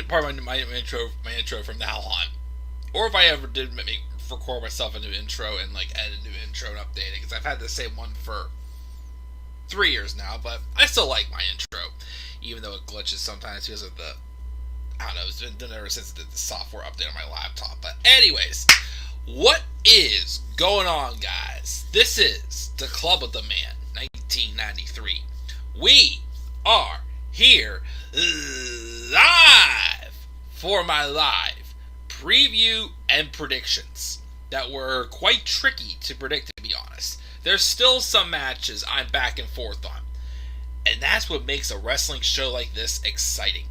part of my intro from now on. Or if I ever did record myself a new intro and like edit a new intro and update it, because I've had the same one for 3 years now, but I still like my intro, even though it glitches sometimes because of the, I don't know, it's been done ever since the software update on my laptop. But anyways, what is going on, guys? This is the Club of the Man 1993. We are here live for my live preview and predictions that were quite tricky to predict, to be honest. There's still some matches I'm back and forth on, and that's what makes a wrestling show like this exciting.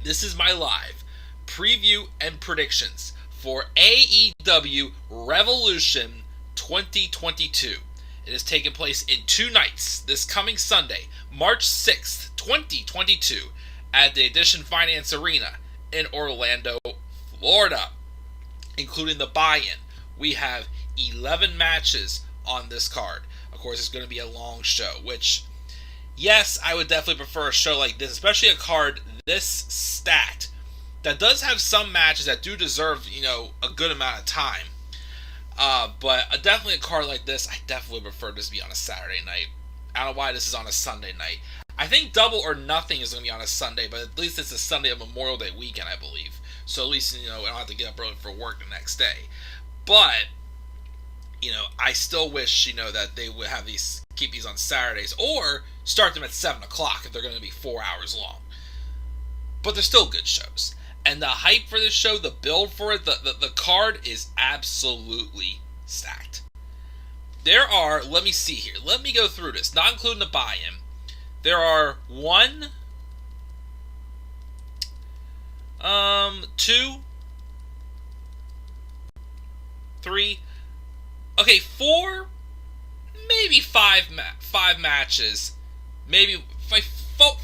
This is my live preview and predictions for AEW Revolution 2022. It is taking place in 2 nights this coming Sunday, March 6th, 2022, at the Edition Finance Arena in Orlando, Florida. Including the buy-in, we have 11 matches on this card. Of course, it's going to be a long show, which, yes, I would definitely prefer a show like this, especially a card this stacked that does have some matches that do deserve, a good amount of time. But definitely a card like this, I definitely prefer this to be on a Saturday night. I don't know why this is on a Sunday night. I think Double or Nothing is going to be on a Sunday, but at least it's a Sunday of Memorial Day weekend, I believe. So at least, I don't have to get up early for work the next day. But, I still wish, that they would have keep these on Saturdays, or start them at 7 o'clock if they're going to be 4 hours long. But they're still good shows. And the hype for this show, the build for it, the card is absolutely stacked. There are, let me see here, let me go through this, not including the buy-in. There are 1, 2, 3, okay, 4, maybe 5 matches, maybe 4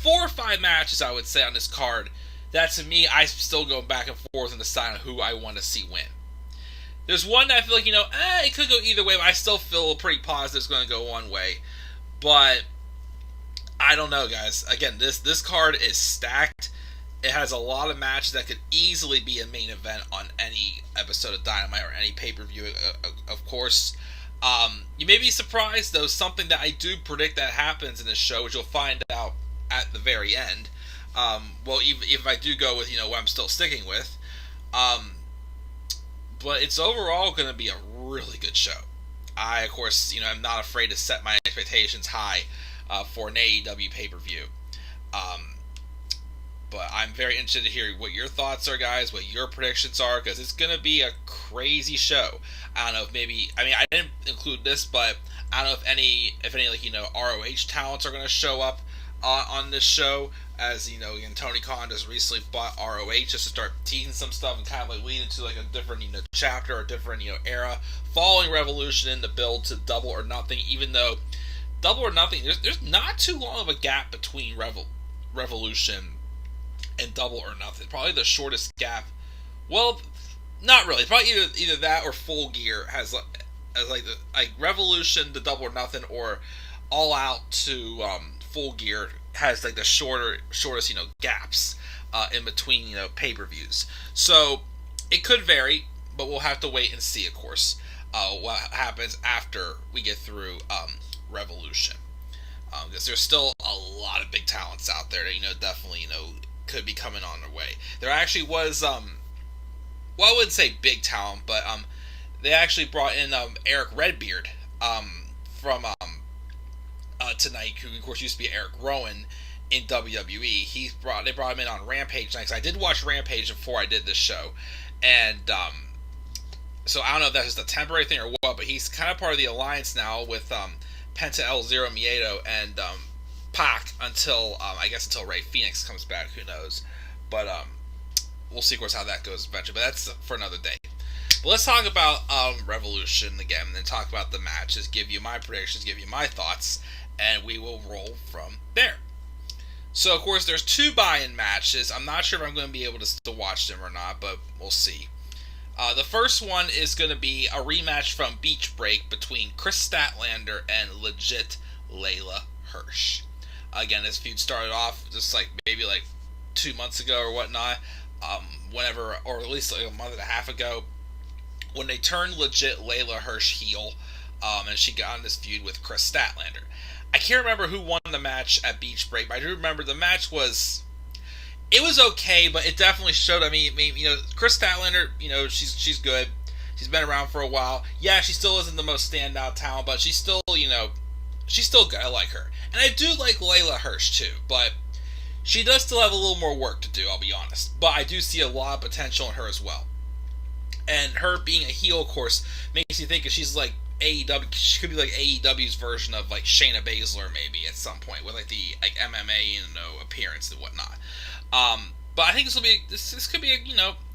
or 5 matches, I would say, on this card. That, to me, I still go back and forth in the side of who I want to see win. There's one that I feel like, it could go either way, but I still feel pretty positive it's going to go one way. But I don't know, guys. Again, this card is stacked. It has a lot of matches that could easily be a main event on any episode of Dynamite or any pay-per-view, of course. You may be surprised, though, something that I do predict that happens in this show, which you'll find out at the very end. Well, if I do go with, what I'm still sticking with. But it's overall going to be a really good show. I, of course, I'm not afraid to set my expectations high for an AEW pay-per-view. But I'm very interested to hear what your thoughts are, guys, what your predictions are, because it's going to be a crazy show. I don't know if maybe, I didn't include this, but I don't know if any ROH talents are going to show up on this show, as Tony Khan just recently bought ROH just to start teasing some stuff and kind of like lead into like a different chapter or a different era following Revolution in the build to Double or Nothing. Even though Double or Nothing, there's not too long of a gap between Revolution and Double or Nothing. Probably the shortest gap. Well, not really. Probably either that or Full Gear has like Revolution to Double or Nothing, or All Out to Full Gear has like the shortest gaps in between pay-per-views. So it could vary, but we'll have to wait and see, of course, what happens after we get through Revolution, because there's still a lot of big talents out there that definitely could be coming on their way. There actually was I wouldn't say big talent, but they actually brought in Eric Redbeard from tonight, who of course used to be Eric Rowan in WWE. They brought him in on Rampage tonight, 'cause I did watch Rampage before I did this show, and so I don't know if that's just a temporary thing or what, but he's kind of part of the alliance now with Penta El Zero Miedo and Pac until Rey Fenix comes back. Who knows? But we'll see, of course, how that goes eventually. But that's for another day. But let's talk about Revolution again, and then talk about the matches, give you my predictions, give you my thoughts, and we will roll from there. So, of course, there's 2 buy-in matches. I'm not sure if I'm going to be able to still watch them or not, but we'll see. The first one is going to be a rematch from Beach Break between Chris Statlander and Legit Layla Hirsch. Again, this feud started off just maybe 2 months ago or whatnot, whenever, or at least like a month and a half ago, when they turned legit Layla Hirsch heel, and she got in this feud with Chris Statlander. I can't remember who won the match at Beach Break, but I do remember the match was, it was okay, but it definitely showed. I mean, Chris Statlander, she's good. She's been around for a while. Yeah, she still isn't the most standout talent, but she's still, she's still good. I like her, and I do like Layla Hirsch too, but she does still have a little more work to do. I'll be honest, but I do see a lot of potential in her as well. And her being a heel, of course, makes you think if she's like AEW, she could be like AEW's version of like Shayna Baszler maybe at some point with like the like MMA appearance and whatnot. But I think this could be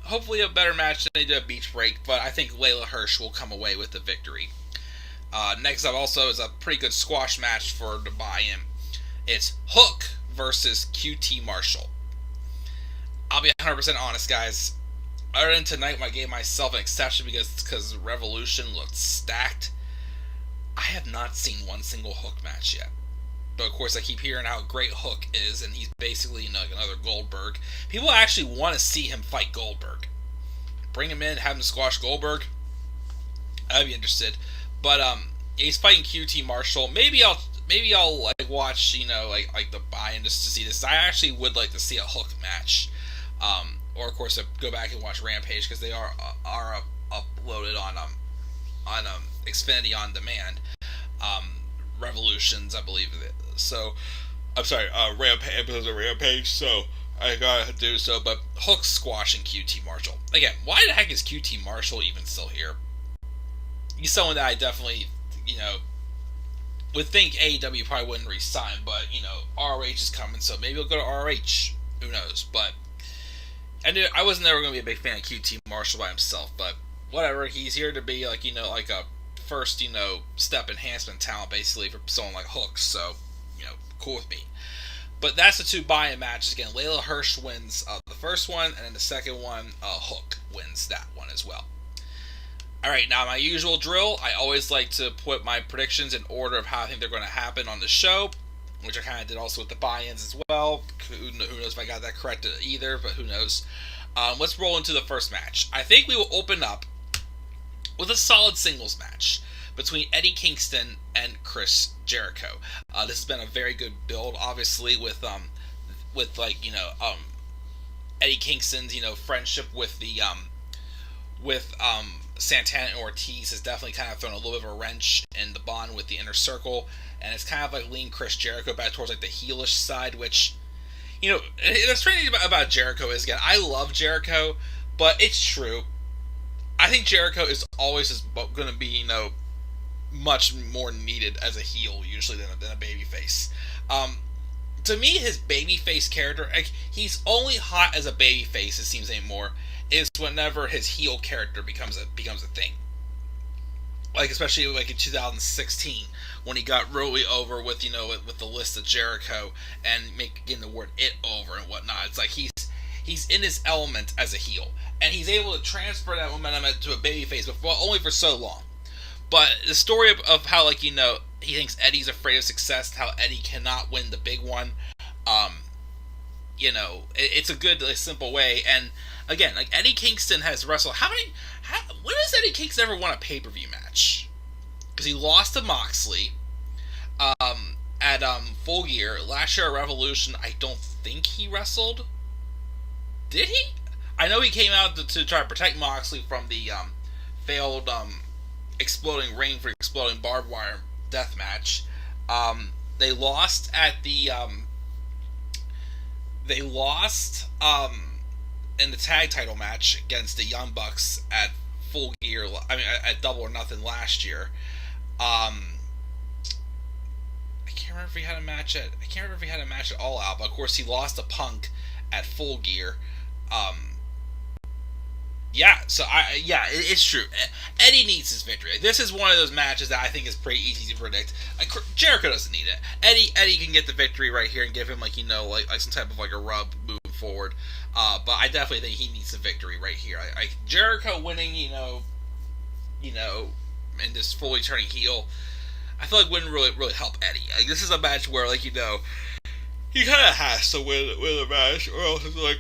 hopefully a better match than they did at Beach Break. But I think Layla Hirsch will come away with the victory. Next up also is a pretty good squash match for the buy-in. It's Hook versus QT Marshall. I'll be 100% honest, guys. Other than tonight, when I gave myself an exception because Revolution looked stacked, I have not seen one single Hook match yet. But of course, I keep hearing how great Hook is, and he's basically another Goldberg. People actually want to see him fight Goldberg. Bring him in, have him squash Goldberg. I'd be interested. But he's fighting QT Marshall. Maybe I'll like watch like the buy-in just to see this. I actually would like to see a Hook match. Or of course, go back and watch Rampage because they are uploaded on Xfinity on demand. Revolutions, I believe. So, I'm sorry, Rampage. So I gotta do so. But Hook squashing QT Marshall again. Why the heck is QT Marshall even still here? He's someone that I definitely would think AEW probably wouldn't re-sign, but ROH is coming, so maybe he'll go to ROH. Who knows? But I was never going to be a big fan of QT Marshall by himself, but whatever. He's here to be like a first step enhancement talent basically for someone like Hook. So cool with me. But that's the two buy-in matches again. Layla Hirsch wins the first one, and then the second one, Hook wins that one as well. All right, now my usual drill. I always like to put my predictions in order of how I think they're going to happen on the show, which I kind of did also with the buy-ins as well. Who knows if I got that correct either, but who knows. Let's roll into the first match. I think we will open up with a solid singles match between Eddie Kingston and Chris Jericho. This has been a very good build, obviously, with Eddie Kingston's friendship with Santana and Ortiz has definitely kind of thrown a little bit of a wrench in the bond with the Inner Circle, and it's kind of like leaning Chris Jericho back towards like the heelish side, which the strange thing about Jericho is, again, I love Jericho, but it's true. I think Jericho is always going to be much more needed as a heel usually than a babyface. To me, his babyface character, like, he's only hot as a babyface, it seems anymore, is whenever his heel character becomes a thing. Like, especially like in 2016 when he got really over with with the list of Jericho and getting the word "it" over and whatnot. It's like he's in his element as a heel, and he's able to transfer that momentum to a babyface, but only for so long. But the story of how he thinks Eddie's afraid of success, how Eddie cannot win the big one. It's a good simple way. And again, like, Eddie Kingston has wrestled. When has Eddie Kingston ever won a pay-per-view match? Because he lost to Moxley at Full Gear. Last year at Revolution, I don't think he wrestled. Did he? I know he came out to try to protect Moxley from the failed exploding ring for exploding barbed wire death match. They lost at the in the tag title match against the Young Bucks at Full Gear. I mean, at Double or Nothing last year. I can't remember if he had a match at All Out, but of course he lost to Punk at Full Gear. It's true. Eddie needs his victory. This is one of those matches that I think is pretty easy to predict. Jericho doesn't need it. Eddie can get the victory right here and give him like some type of a rub moving forward. But I definitely think he needs the victory right here. Jericho winning, and just fully turning heel, I feel like wouldn't really help Eddie. This is a match where he kind of has to win a match, or else it's like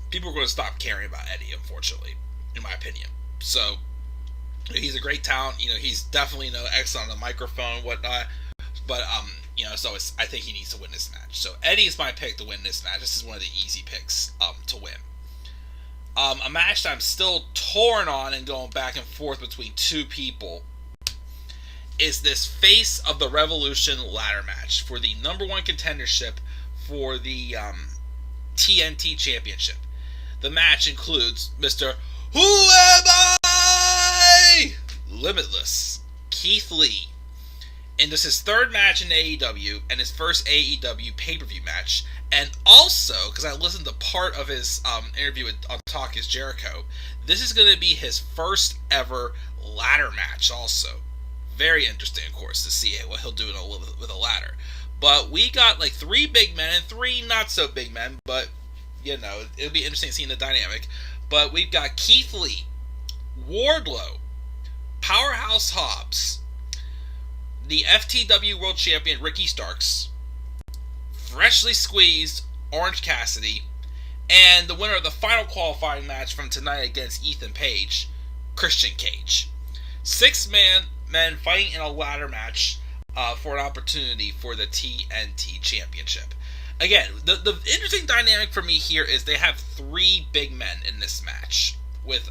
people are going to stop caring about Eddie. Unfortunately, in my opinion. So he's a great talent. He's definitely excellent on the microphone, whatnot. But so I think he needs to win this match. So Eddie is my pick to win this match. This is one of the easy picks to win. A match that I'm still torn on and going back and forth between two people is this Face of the Revolution ladder match for the number one contendership for the TNT Championship. The match includes Mr. Who Am I? Limitless Keith Lee. And this is his third match in AEW and his first AEW pay-per-view match. And also, because I listened to part of his interview on Talk Is Jericho, this is going to be his first ever ladder match also. Very interesting, of course, to see what he'll do with a ladder. But we got like 3 big men and 3 not so big men, but it'll be interesting seeing the dynamic. But we've got Keith Lee, Wardlow, Powerhouse Hobbs, the FTW World Champion Ricky Starks, freshly squeezed Orange Cassidy, and the winner of the final qualifying match from tonight against Ethan Page, Christian Cage. 6 men fighting in a ladder match for an opportunity for the TNT Championship. Again, the interesting dynamic for me here is they have 3 big men in this match with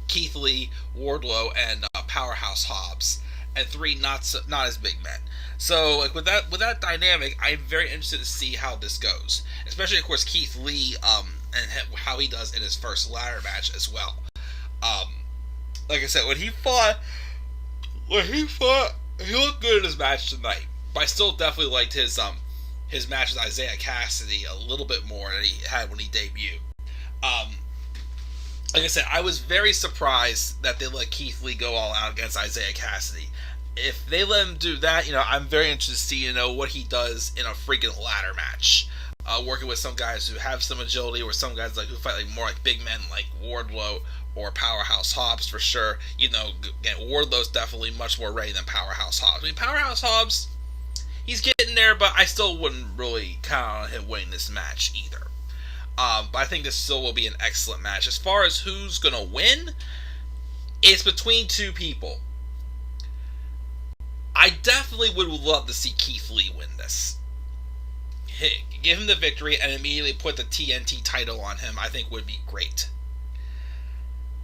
Keith Lee, Wardlow, and Powerhouse Hobbs, and 3 not as big men. So like with that dynamic, I'm very interested to see how this goes. Especially of course Keith Lee and how he does in his first ladder match as well. Like I said, when he fought, he looked good in his match tonight. But I still definitely liked his match with Isaiah Cassidy a little bit more than he had when he debuted. Like I said, I was very surprised that they let Keith Lee go all out against Isaiah Cassidy. If they let him do that, I'm very interested to see, what he does in a freaking ladder match. Working with some guys who have some agility, or some guys who fight more like big men, like Wardlow or Powerhouse Hobbs for sure. Again, Wardlow's definitely much more ready than Powerhouse Hobbs. I mean, Powerhouse Hobbs, he's getting there, but I still wouldn't really count on him winning this match either. But I think this still will be an excellent match. As far as who's going to win, it's between 2 people. I definitely would love to see Keith Lee win this. Give him the victory and immediately put the TNT title on him, I think would be great.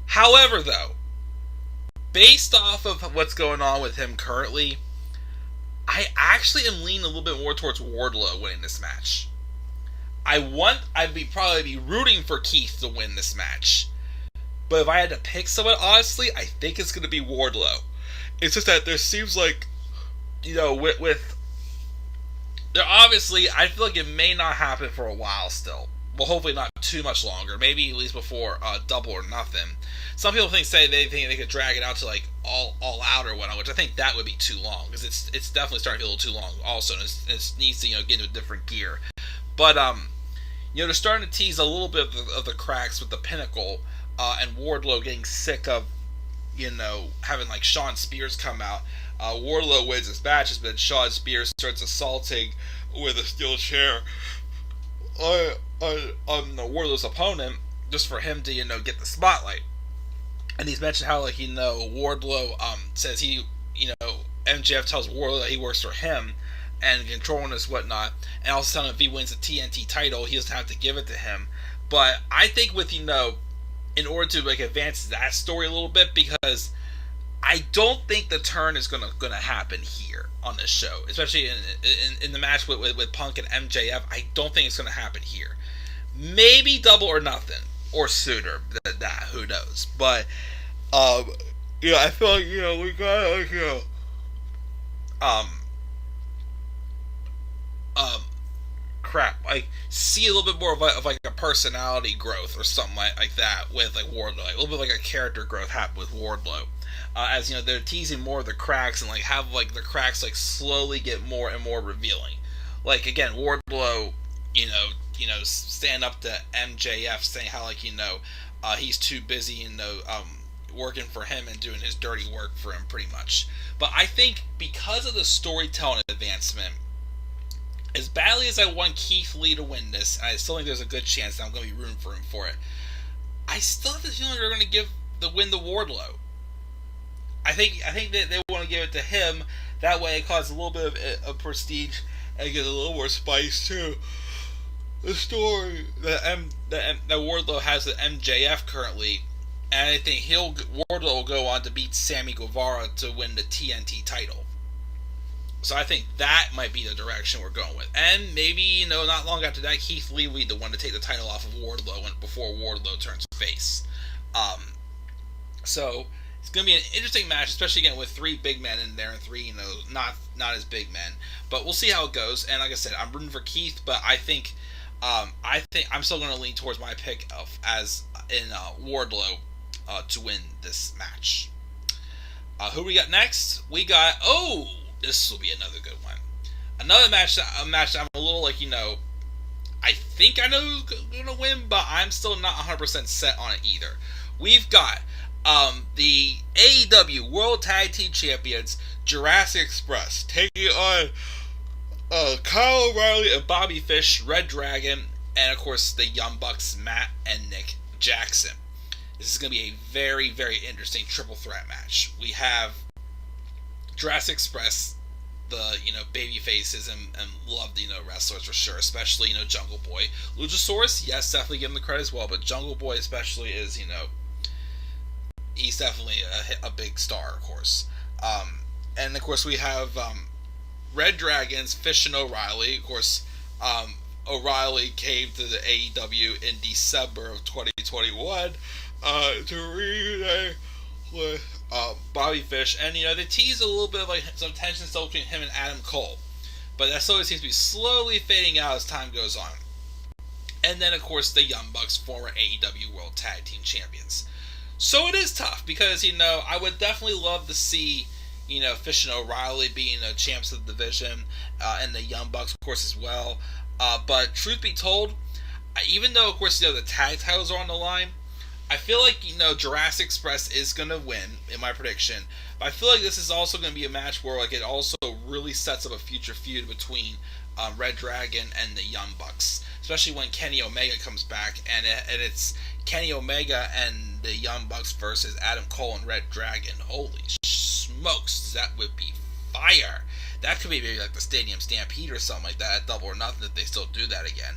However, though, based off of what's going on with him currently, I actually am leaning a little bit more towards Wardlow winning this match. I'd probably be rooting for Keith to win this match. But if I had to pick someone, honestly, I think it's going to be Wardlow. It's just that there seems like, with there obviously, I feel like it may not happen for a while still. Well, hopefully not too much longer. Maybe at least before Double or Nothing. Some people they think they could drag it out to like all out or whatnot, which I think that would be too long, because it's definitely starting to be a little too long. Also, and it needs to get into a different gear. But they're starting to tease a little bit of the cracks with the Pinnacle and Wardlow getting sick of having like Shawn Spears come out. Wardlow wins his matches, but Shawn Spears starts assaulting with a steel chair on Wardlow's opponent just for him to get the spotlight. And he's mentioned how Wardlow says MJF tells Wardlow that he works for him and controlling his whatnot, and also telling him if he wins the TNT title, he doesn't have to give it to him. But I think with in order to advance that story a little bit, because I don't think the turn is gonna happen here on this show, especially in the match with Punk and MJF. I don't think it's gonna happen here. Maybe Double or Nothing, or sooner than that. Who knows? But I feel like we gotta see a little bit more of a personality growth or something like that with Wardlow, a little bit like a character growth happen with Wardlow. As they're teasing more of the cracks and have the cracks slowly get more and more revealing. Again, Wardlow, stand up to MJF saying how he's too busy working for him and doing his dirty work for him pretty much. But I think because of the storytelling advancement, As badly as I want Keith Lee to win this, and I still think there's a good chance that I'm going to be rooting for him for it, I still have the feeling they're going to give the win to Wardlow. I think that they want to give it to him. That way, it causes a little bit of prestige and gives a little more spice to the story that Wardlow has with MJF currently. And I think Wardlow will go on to beat Sammy Guevara to win the TNT title. So I think that might be the direction we're going with. And maybe, not long after that, Keith Lee will be the one to take the title off of Wardlow before Wardlow turns face. So it's going to be an interesting match, especially again with three big men in there and three, not as big men. But we'll see how it goes. And like I said, I'm rooting for Keith, but I think I'm still going to lean towards my pick as in Wardlow to win this match. Who we got next? We got this will be another good one. Another match that I'm a little I think I know who's going to win, but I'm still not 100% set on it either. We've got the AEW World Tag Team Champions, Jurassic Express, taking on Kyle O'Reilly and Bobby Fish, Red Dragon, and of course the Young Bucks, Matt and Nick Jackson. This is going to be a very, very interesting triple threat match. We have Jurassic Express, the baby faces and loved wrestlers for sure, especially Jungle Boy. Luchasaurus, yes, definitely give him the credit as well, but Jungle Boy especially is he's definitely a big star, of course. And of course we have Red Dragons, Fish and O'Reilly. Of course, O'Reilly came to the AEW in December of 2021 to reunite with Bobby Fish, and they tease a little bit of some tension still between him and Adam Cole, but that slowly seems to be slowly fading out as time goes on. And then of course the Young Bucks, former AEW World Tag Team Champions. So it is tough because I would definitely love to see Fish and O'Reilly being champs of the division, and the Young Bucks of course as well. But truth be told, even though of course the tag titles are on the line, I feel like Jurassic Express is gonna win in my prediction, but I feel like this is also gonna be a match where it also really sets up a future feud between Red Dragon and the Young Bucks, especially when Kenny Omega comes back, and it's Kenny Omega and the Young Bucks versus Adam Cole and Red Dragon. Holy smokes, that would be fire! That could be maybe like the Stadium Stampede or something like that at Double or Nothing if they still do that again.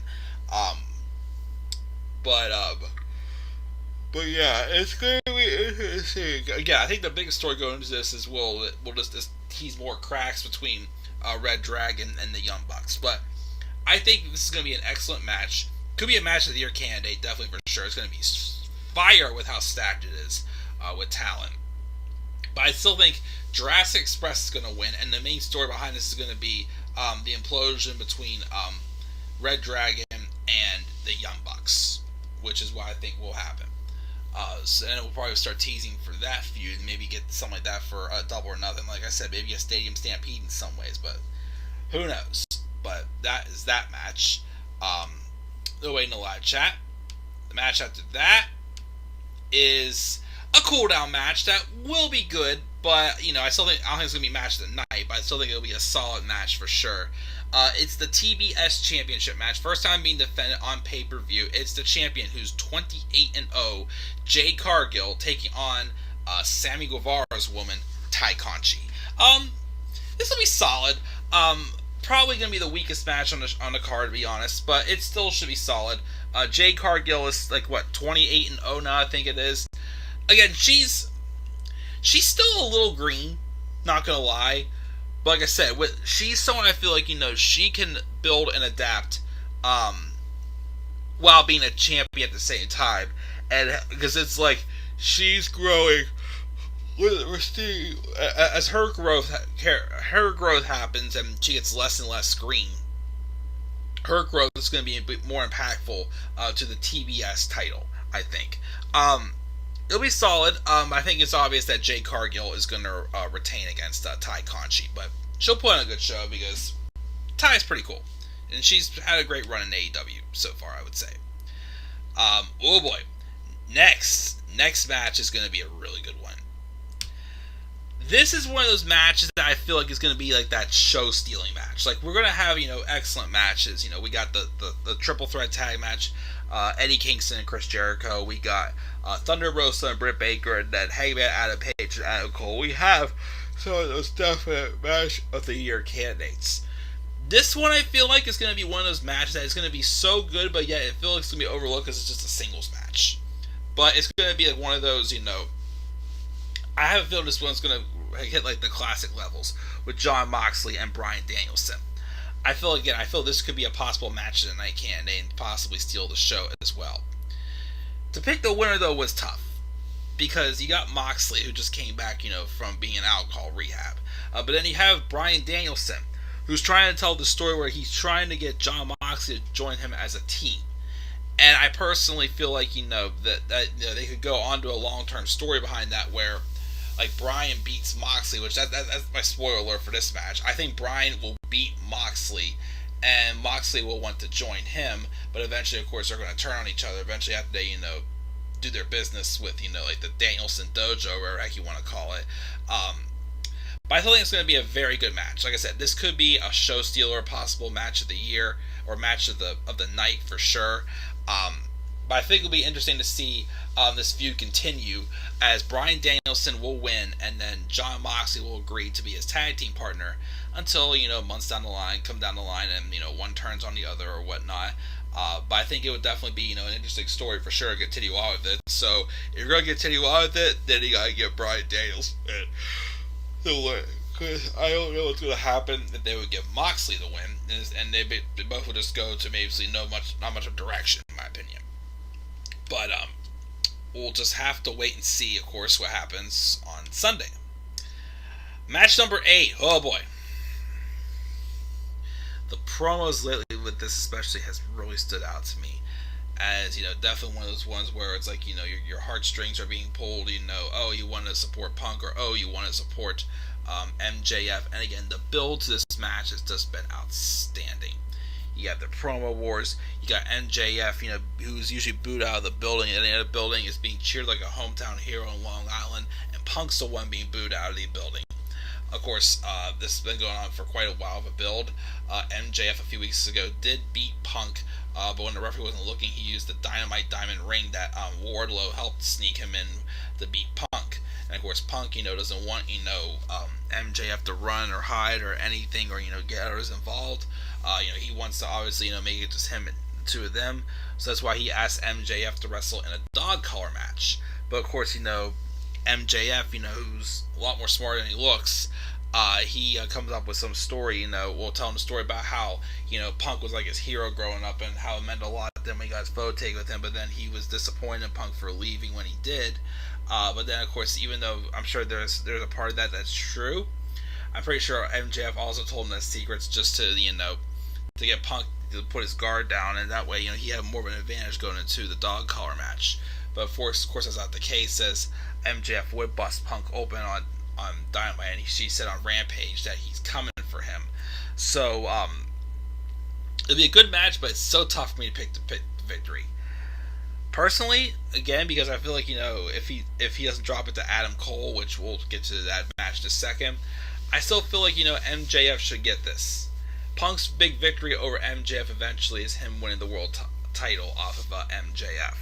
But yeah, it's going to be interesting. Again, I think the biggest story going into this is we'll just tease more cracks between Red Dragon and the Young Bucks. But I think this is going to be an excellent match. Could be a match of the year candidate, definitely for sure. It's going to be fire with how stacked it is with talent. But I still think Jurassic Express is going to win, and the main story behind this is going to be the implosion between Red Dragon and the Young Bucks, which is what I think will happen. And we'll probably start teasing for that feud, maybe get something like that for Double or Nothing. Like I said, maybe a Stadium Stampede in some ways, but who knows? But that is that match. They're waiting a live chat. The match after that is a cool down match that will be good, but I don't think it's gonna be match of the night, but I still think it'll be a solid match for sure. It's the TBS Championship match, first time being defended on pay-per-view. It's the champion who's 28-0, Jade Cargill, taking on Sammy Guevara's woman, Ty Conchi. This will be solid. Probably gonna be the weakest match on the card, to be honest, but it still should be solid. Jade Cargill is 28-0 now, I think it is. Again, she's still a little green, not gonna lie. But like I said, she's someone I feel like she can build and adapt, while being a champion at the same time, and because it's she's growing as her growth happens and she gets less and less screen. Her growth is going to be a bit more impactful to the TBS title, I think. It'll be solid. I think it's obvious that Jade Cargill is going to retain against Ty Conchi, but she'll put on a good show because Ty's pretty cool, and she's had a great run in AEW so far, I would say. Oh boy, next match is going to be a really good one. This is one of those matches that I feel like is going to be like that show stealing match. Like, we're going to have, excellent matches. We got the triple threat tag match, Eddie Kingston and Chris Jericho. We got Thunder Rosa and Britt Baker, and then Hangman Adam Page and Adam Cole. We have some of those definite match of the year candidates. This one I feel like is going to be one of those matches that is going to be so good, but yet it feels like it's going to be overlooked because it's just a singles match. But it's going to be like one of those, I have a feeling this one's going to hit like the classic levels with Jon Moxley and Bryan Danielson. I feel this could be a possible match of the night candidate and possibly steal the show as well. To pick the winner though was tough because you got Moxley who just came back, from being in alcohol rehab, but then you have Bryan Danielson who's trying to tell the story where he's trying to get Jon Moxley to join him as a team. And I personally feel like that they could go on to a long-term story behind that where like Bryan beats Moxley, which that's my spoiler alert for this match. I think Bryan will beat Moxley, and Moxley will want to join him, but eventually, of course, they're going to turn on each other. Eventually, after they, do their business with, like the Danielson Dojo, or whatever you want to call it. But I think it's going to be a very good match. Like I said, this could be a show stealer, possible match of the year, or match of the night for sure. But I think it'll be interesting to see this feud continue as Bryan Danielson will win and then Jon Moxley will agree to be his tag team partner until, months down the line, and, one turns on the other or whatnot. But I think it would definitely be, an interesting story for sure to continue on with it. So if you're going to continue on with it, then you got to give Bryan Danielson the win. Because I don't know what's going to happen if they would give Moxley the win, and they both would just go to maybe not much of direction, in my opinion. But we'll just have to wait and see, of course, what happens on Sunday. Match number 8. Oh boy. The promos lately with this especially has really stood out to me. As, definitely one of those ones where it's like, your heartstrings are being pulled, oh, you want to support Punk, or oh, you want to support MJF. And again, the build to this match has just been outstanding. You have the promo wars. You got MJF, who's usually booed out of the building, and the building is being cheered like a hometown hero in Long Island, and Punk's the one being booed out of the building. Of course, this has been going on for quite a while of a build. MJF a few weeks ago did beat Punk, but when the referee wasn't looking, he used the Dynamite Diamond ring that Wardlow helped sneak him in to beat Punk. And of course, Punk, doesn't want, MJF to run or hide or anything or, get others involved. He wants to obviously, make it just him and the two of them. So that's why he asked MJF to wrestle in a dog collar match. But of course, MJF, who's a lot more smart than he looks, he comes up with some story, we'll tell him a story about how, Punk was like his hero growing up and how it meant a lot to him when he got his photo taken with him, but then he was disappointed in Punk for leaving when he did. But then, of course, even though I'm sure there's a part of that that's true, I'm pretty sure MJF also told him the secrets just to, to get Punk to put his guard down, and that way, he had more of an advantage going into the dog collar match. But of course, that's not the case, as MJF would bust Punk open on Dynamite, and she said on Rampage that he's coming for him. So, it'll be a good match, but it's so tough for me to pick the victory. Personally, again, because I feel like, if he doesn't drop it to Adam Cole, which we'll get to that match in a second, I still feel like, MJF should get this. Punk's big victory over MJF eventually is him winning the world title off of MJF.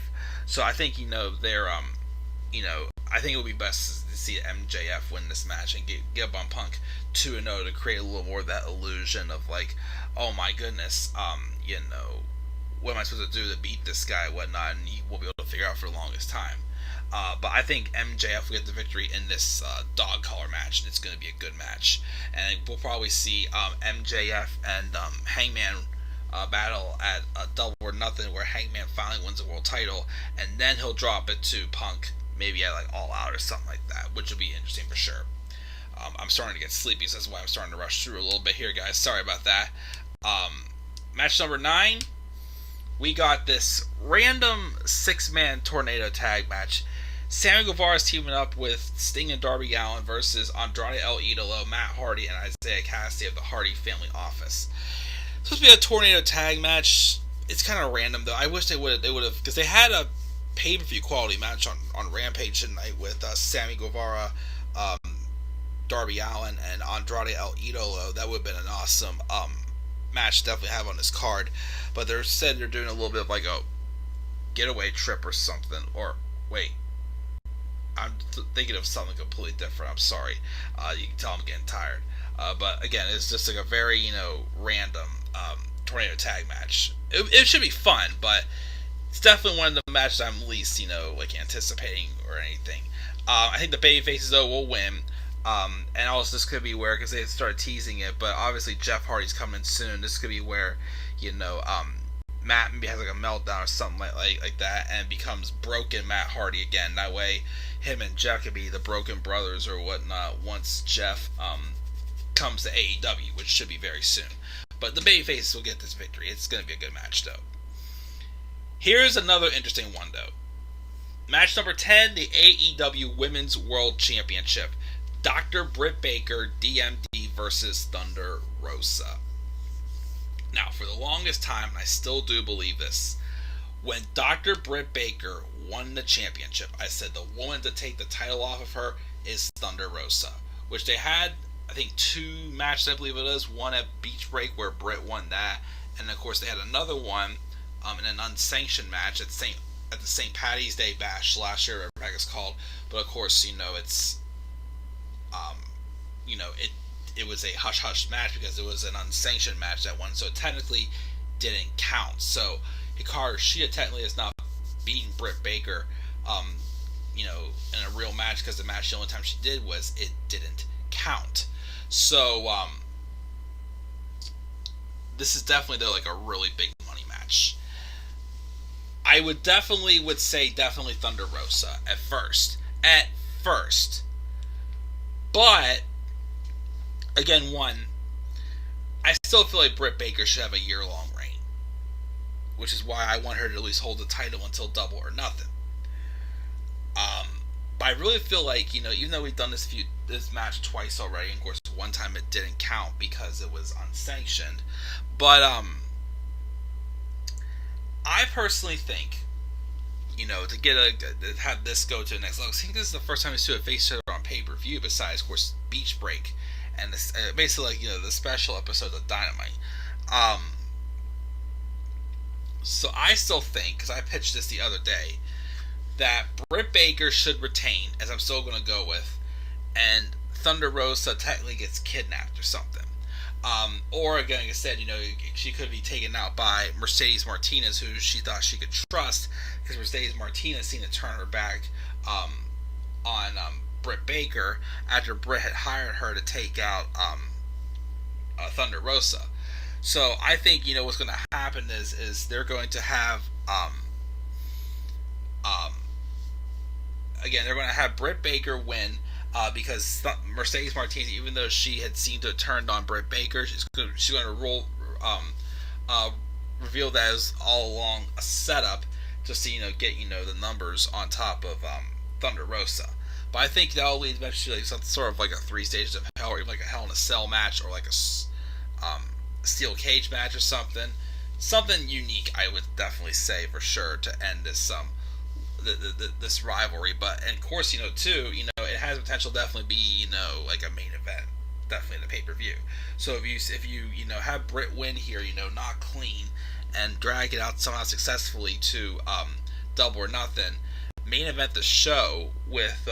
So I think, they're, I think it would be best to see MJF win this match and get up on Punk 2-0 to create a little more of that illusion of like, oh my goodness, what am I supposed to do to beat this guy and whatnot, and he won't be able to figure out for the longest time. But I think MJF will get the victory in this dog collar match, and it's going to be a good match. And we'll probably see MJF and Hangman battle at a Double or Nothing, where Hangman finally wins the world title, and then he'll drop it to Punk, maybe at like All Out or something like that, which will be interesting for sure. I'm starting to get sleepy, so that's why I'm starting to rush through a little bit here, guys. Sorry about that. Match number 9, we got this random 6-man tornado tag match. Sammy Guevara is teaming up with Sting and Darby Allin versus Andrade El Idolo, Matt Hardy, and Isaiah Cassidy of the Hardy Family Office. It's supposed to be a tornado tag match. It's kind of random though. I wish they would have, because they had a pay-per-view quality match on Rampage tonight with Sammy Guevara Darby Allin and Andrade El Idolo, that would have been an awesome match to definitely have on this card. But they're said they're doing a little bit of like a getaway trip or something. Or wait, I'm thinking of something completely different. I'm sorry. You can tell I'm getting tired. But again, it's just like a very random tornado tag match. It should be fun, but it's definitely one of the matches I'm least like anticipating or anything. I think the baby faces though will win. And also this could be where, because they started teasing it, but obviously Jeff Hardy's coming soon. This could be where Matt maybe has like a meltdown or something like that, and becomes broken Matt Hardy again. That way, him and Jeff could be the broken brothers or whatnot once Jeff comes to AEW, which should be very soon. But the babyfaces will get this victory. It's going to be a good match though. Here's another interesting one though. Match number 10, the AEW Women's World Championship. Dr. Britt Baker, DMD versus Thunder Rosa. Now, for the longest time, and I still do believe this, when Dr. Britt Baker won the championship, I said the woman to take the title off of her is Thunder Rosa, which they had, I think, 2 matches, I believe it is. One at Beach Break where Britt won that, and of course they had another one in an unsanctioned match at the St. Patty's Day Bash last year, whatever it's called. But of course, it's it was a hush-hush match because it was an unsanctioned match that one, so it technically didn't count. So Hikaru Shida technically has not beaten Britt Baker, in a real match, because the match, the only time she did was it didn't count. So this is definitely like a really big money match. I would say Thunder Rosa at first. But again, I still feel like Britt Baker should have a year-long reign, which is why I want her to at least hold the title until Double or Nothing. But I really feel like, even though we've done this match twice already, and of course one time it didn't count because it was unsanctioned, but I personally think, to have this go to the next level, I think this is the first time we see a face each other on pay-per-view, besides, of course, Beach Break, and this, basically, the special episodes of Dynamite. So I still think, because I pitched this the other day, that Britt Baker should retain, as I'm still going to go with, and Thunder Rosa technically gets kidnapped or something. Or again, like I said, she could be taken out by Mercedes Martinez, who she thought she could trust, because Mercedes Martinez seemed to turn her back on Britt Baker after Britt had hired her to take out Thunder Rosa. So I think what's going to happen is they're going to have again, they're going to have Britt Baker win. Because Mercedes Martinez, even though she had seemed to have turned on Britt Baker, she's going to reveal that as all along a setup, just to get the numbers on top of Thunder Rosa. But I think that'll lead eventually to something sort of like a 3 stages of hell, or even like a Hell in a Cell match, or like a steel cage match or something unique. I would definitely say for sure to end this this rivalry. But and of course, too, it has potential to definitely be, like a main event, definitely in the pay-per-view. So if you have Britt win here, not clean, and drag it out somehow successfully to Double or Nothing, main event the show with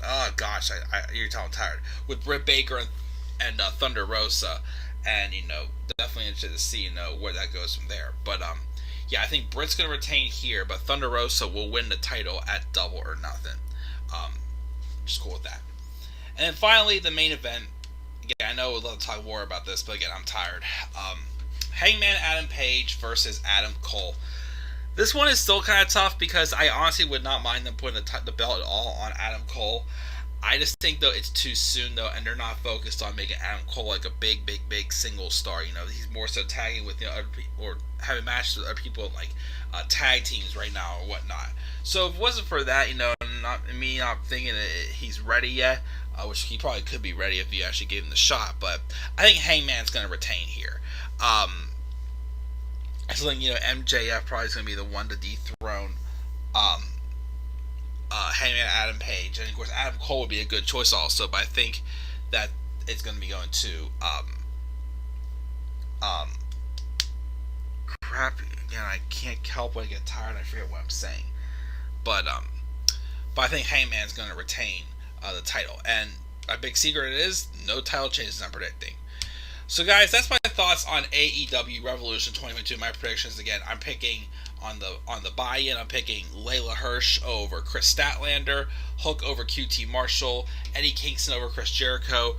oh gosh, you're telling me tired, with Britt Baker and Thunder Rosa. And definitely interested to see where that goes from there. But yeah, I think Britt's gonna retain here, but Thunder Rosa will win the title at Double or Nothing. Just cool with that. And then finally, the main event. Again, I know we'd love to talk more about this, but again, I'm tired. Hangman Adam Page versus Adam Cole. This one is still kind of tough, because I honestly would not mind them putting the belt at all on Adam Cole. I just think, though, it's too soon, though, and they're not focused on making Adam Cole like a big single star. He's more so tagging with other people, or having matches with other people in like tag teams right now or whatnot. So if it wasn't for that, not thinking that he's ready yet, which he probably could be ready if you actually gave him the shot. But I think Hangman's going to retain here. I still think MJF probably is going to be the one to dethrone Hangman Adam Page, and of course Adam Cole would be a good choice also. But I think that it's going to be going to crap again. I can't help but get tired. I forget what I'm saying, but I think Hangman's going to retain the title, and my big secret is no title changes. I'm predicting. So guys, that's my thoughts on AEW Revolution 2022. My predictions again. I'm picking on the buy-in. I'm picking Layla Hirsch over Chris Statlander, Hook over QT Marshall, Eddie Kingston over Chris Jericho,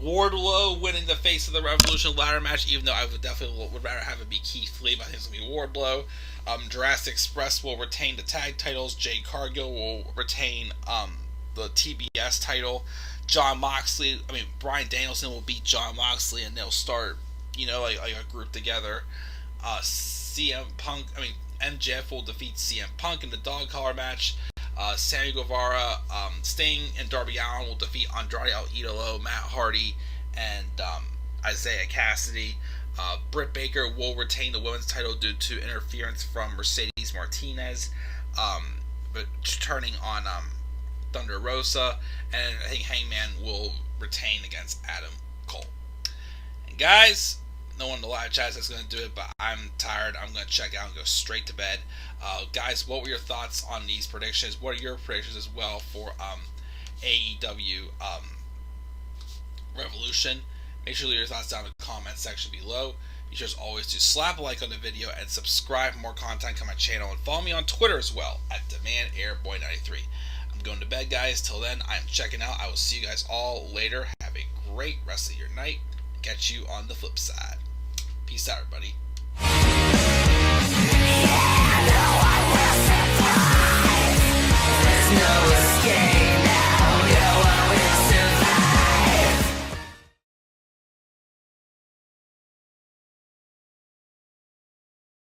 Wardlow winning the Face of the Revolution ladder match. Even though I would rather have it be Keith Lee, but I think it's gonna be Wardlow. Jurassic Express will retain the tag titles. Jade Cargill will retain the TBS title. Brian Danielson will beat John Moxley, and they'll start, like a group together. MJF will defeat CM Punk in the dog collar match. Sammy Guevara, Sting, and Darby Allin will defeat Andrade El Idolo, Matt Hardy, and Isaiah Cassidy. Britt Baker will retain the women's title due to interference from Mercedes Martinez, but turning on Thunder Rosa, and I think Hangman will retain against Adam Cole. And guys, no one in the live chat is going to do it, but I'm tired. I'm going to check out and go straight to bed. Guys, what were your thoughts on these predictions? What are your predictions as well for AEW Revolution? Make sure to leave your thoughts down in the comment section below. Be sure as always to slap a like on the video and subscribe for more content on my channel, and follow me on Twitter as well at DemandAirBoy93. I'm going to bed, guys. Till then, I'm checking out. I will see you guys all later. Have a great rest of your night. Catch you on the flip side. Peace out, everybody. Yeah, no, I will survive. There's no